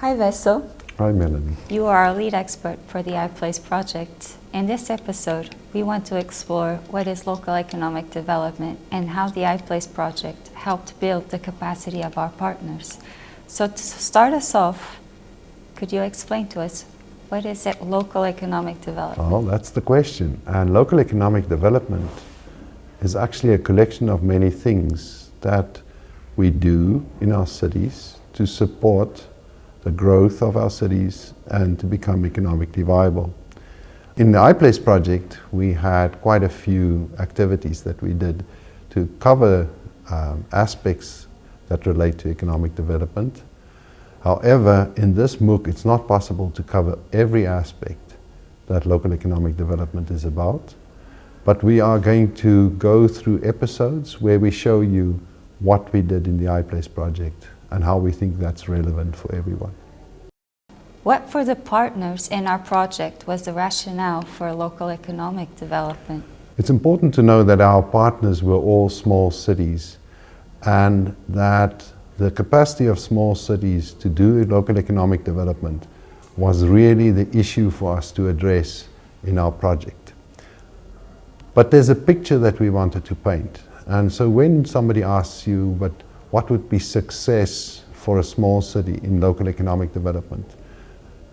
Hi Wessel. Hi Melanie. You are our lead expert for the iPlace project. In this episode, we want to explore what is local economic development and how the iPlace project helped build the capacity of our partners. So to start us off, could you explain to us what is it local economic development? Well, that's the question. And local economic development is actually a collection of many things that we do in our cities to support the growth of our cities and to become economically viable. In the iPlace project, we had quite a few activities that we did to cover aspects that relate to economic development. However, in this MOOC, it's not possible to cover every aspect that local economic development is about, but we are going to go through episodes where we show you what we did in the iPlace project and how we think that's relevant for everyone. What for the partners in our project was the rationale for local economic development? It's important to know that our partners were all small cities and that the capacity of small cities to do local economic development was really the issue for us to address in our project. But there's a picture that we wanted to paint. And so when somebody asks you, but what would be success for a small city in local economic development?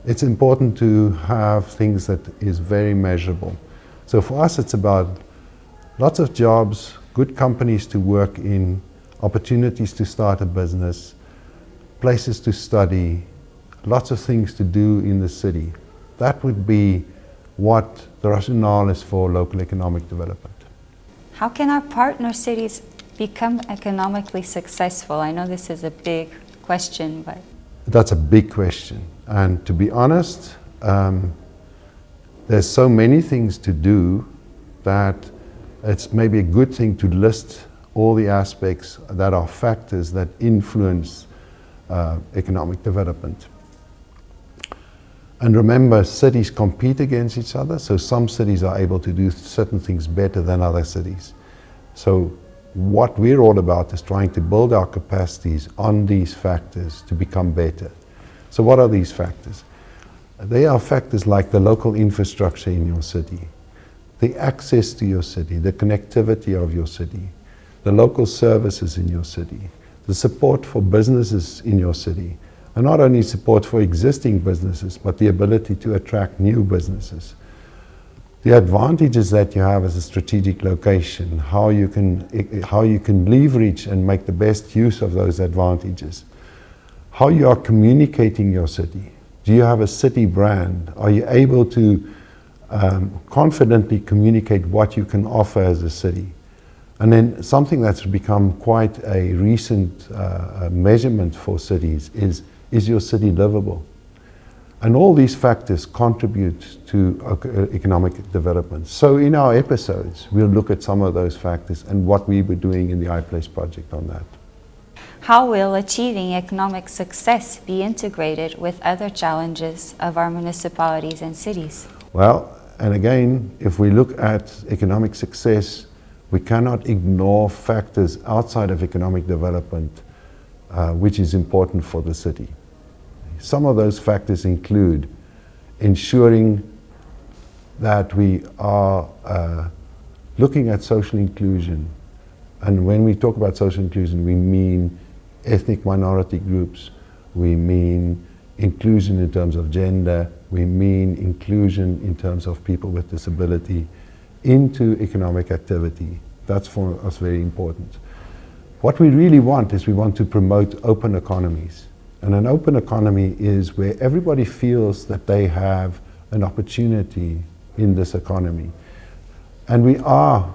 It's important to have things that is very measurable. So for us, it's about lots of jobs, good companies to work in, opportunities to start a business, places to study, lots of things to do in the city. That would be what the rationale is for local economic development. How can our partner cities become economically successful? I know this is a big question, but... That's a big question. And to be honest, there's so many things to do that it's maybe a good thing to list all the aspects that are factors that influence economic development. And remember, cities compete against each other, so some cities are able to do certain things better than other cities. So what we're all about is trying to build our capacities on these factors to become better. So what are these factors? They are factors like the local infrastructure in your city, the access to your city, the connectivity of your city, the local services in your city, the support for businesses in your city, and not only support for existing businesses, but the ability to attract new businesses. The advantages that you have as a strategic location, how you can leverage and make the best use of those advantages. How you are communicating your city. Do you have a city brand? Are you able to confidently communicate what you can offer as a city? And then something that's become quite a recent measurement for cities is your city livable? And all these factors contribute to economic development. So in our episodes, we'll look at some of those factors and what we were doing in the iPlace project on that. How will achieving economic success be integrated with other challenges of our municipalities and cities? Well, and again, if we look at economic success, we cannot ignore factors outside of economic development, which is important for the city. Some of those factors include ensuring that we are looking at social inclusion. And when we talk about social inclusion, we mean ethnic minority groups, we mean inclusion in terms of gender, we mean inclusion in terms of people with disability into economic activity. That's for us very important. What we really want is we want to promote open economies. And an open economy is where everybody feels that they have an opportunity in this economy. And we are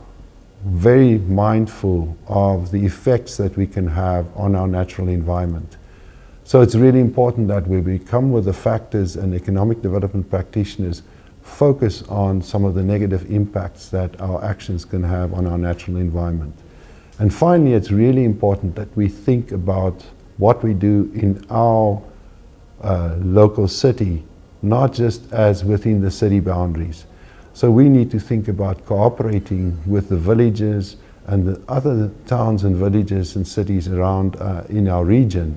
very mindful of the effects that we can have on our natural environment. So it's really important that we come with the factors, and economic development practitioners focus on some of the negative impacts that our actions can have on our natural environment. And finally, it's really important that we think about what we do in our local city, not just as within the city boundaries. So we need to think about cooperating with the villages and the other towns and villages and cities around in our region,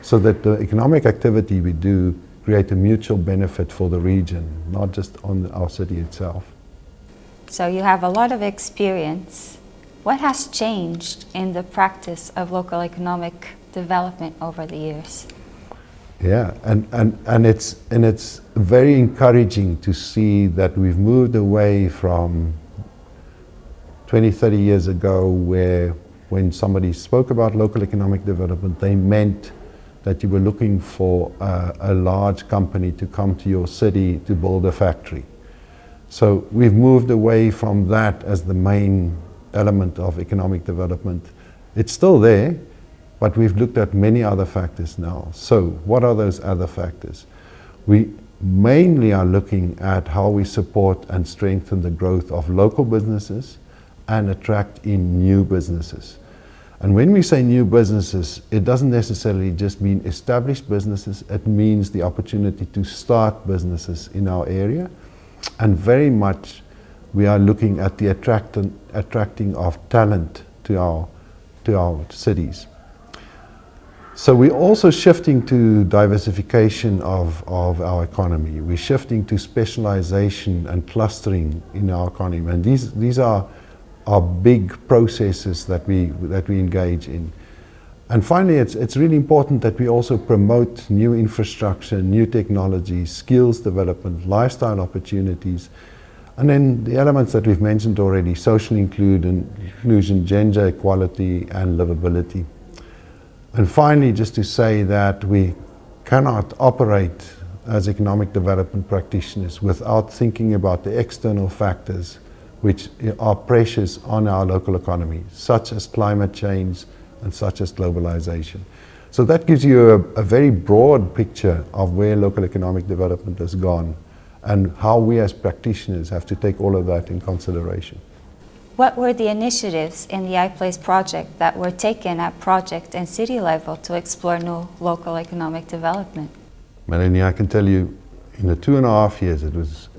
so that the economic activity we do create a mutual benefit for the region, not just on our city itself. So you have a lot of experience. What has changed in the practice of local economic development over the years? Yeah, and it's very encouraging to see that we've moved away from 20, 30 years ago, where when somebody spoke about local economic development, they meant that you were looking for a large company to come to your city to build a factory. So we've moved away from that as the main element of economic development. It's still there, but we've looked at many other factors now. So what are those other factors? We mainly are looking at how we support and strengthen the growth of local businesses and attract in new businesses. And when we say new businesses, it doesn't necessarily just mean established businesses, it means the opportunity to start businesses in our area. And very much we are looking at the attracting of talent to our cities. So we're also shifting to diversification of our economy. We're shifting to specialization and clustering in our economy. And these are big processes that we engage in. And finally, it's really important that we also promote new infrastructure, new technologies, skills development, lifestyle opportunities, and then the elements that we've mentioned already: social inclusion, gender equality, and livability. And finally, just to say that we cannot operate as economic development practitioners without thinking about the external factors which are pressures on our local economy, such as climate change and such as globalization. So that gives you a very broad picture of where local economic development has gone and how we as practitioners have to take all of that in consideration. What were the initiatives in the iPlace project that were taken at project and city level to explore new local economic development? Melanie, I can tell you, in the 2.5 years, it was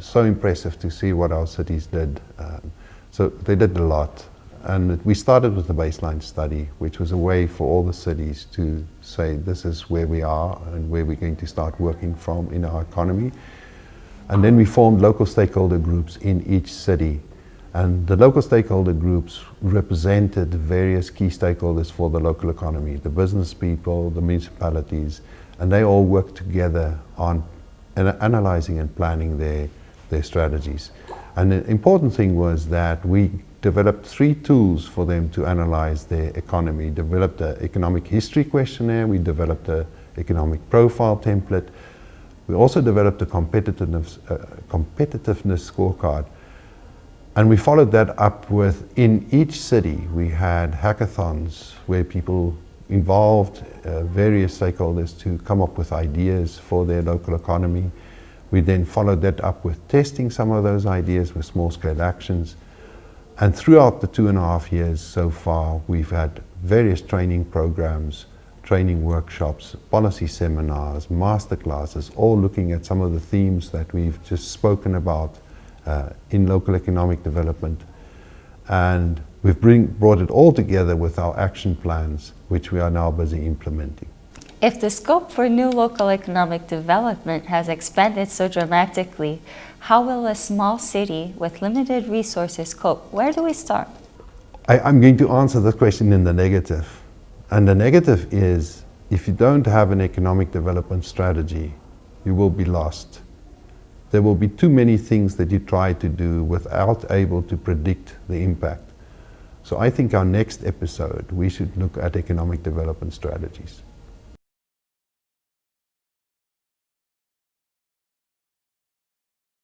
so impressive to see what our cities did. So they did a lot. And we started with the baseline study, which was a way for all the cities to say, this is where we are and where we're going to start working from in our economy. And then we formed local stakeholder groups in each city. And the local stakeholder groups represented various key stakeholders for the local economy, the business people, the municipalities, and they all worked together on analyzing and planning their strategies. And the important thing was that we developed 3 tools for them to analyze their economy. Developed an economic history questionnaire, we developed an economic profile template, we also developed a competitiveness scorecard. And we followed that up with, in each city, we had hackathons where people involved various stakeholders to come up with ideas for their local economy. We then followed that up with testing some of those ideas with small-scale actions. And throughout the 2.5 years so far, we've had various training programs, training workshops, policy seminars, master classes, all looking at some of the themes that we've just spoken about in local economic development. And we've brought it all together with our action plans, which we are now busy implementing. If the scope for new local economic development has expanded so dramatically, how will a small city with limited resources cope? Where do we start? I'm going to answer this question in the negative. And the negative is, if you don't have an economic development strategy, you will be lost. There will be too many things that you try to do without able to predict the impact. So I think our next episode, we should look at economic development strategies.